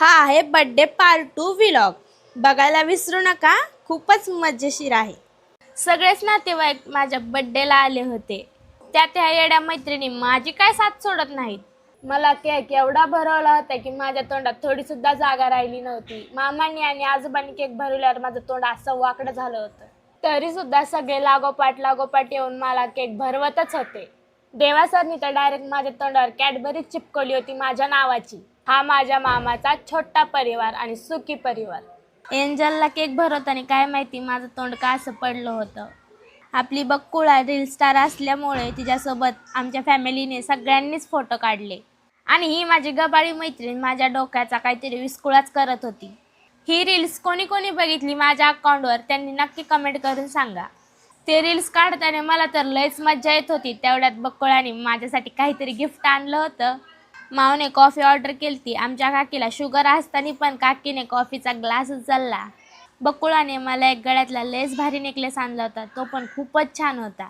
हा आहे birthday part 2 vlog. बघायला विसरू नका, खूपच मजेशीर आहे. सगळेच नातेवाईक माझ्या बर्थडेला आले होते. त्यात ह्या येड्या मैत्रिणी माझी काय साथ सोडत नाहीत. मला केक एवढा भरवला होता की माझ्या तोंडात थोडी सुद्धा जागा राहिली नव्हती. मामांनी आणि आजोबांनी केक भरवल्यावर माझं तोंड असं वाकडं झालं होतं. तरी सुद्धा सगळे लागोपाठ येऊन मला केक भरवतच होते. देवासरनी तर डायरेक्ट माझ्या तोंडावर कॅडबरी चिपकवली होती माझ्या नावाची. हा माझ्या मामाचा छोटा परिवार आणि सुखी परिवार. एंजलला केक भरवताना काय माहिती माझं तोंड का असं पडलं होतं. आपली बकुळा रील स्टार असल्यामुळे तिच्यासोबत आमच्या फॅमिलीने सगळ्यांनीच फोटो काढले. आणि ही माझी गबाळी मैत्रीण माझ्या डोक्याचा काहीतरी विस्कुळाच करत होती. ही रील्स कोणी कोणी बघितली माझ्या अकाउंटवर त्यांनी नक्की कमेंट करून सांगा. ते रील्स काढताना मला तर लयच मज्जा येत होती. तेवढ्यात बकुळाने माझ्यासाठी काहीतरी गिफ्ट आणलं होतं. मावने कॉफी ऑर्डर केलती. आमच्या काकीला शुगर असताना पण काकीने कॉफीचा ग्लास उचलला. बकुळाने मला एक गळ्यातला लेस भारी नेकलेस आणला होता. तो पण खूपच छान होता.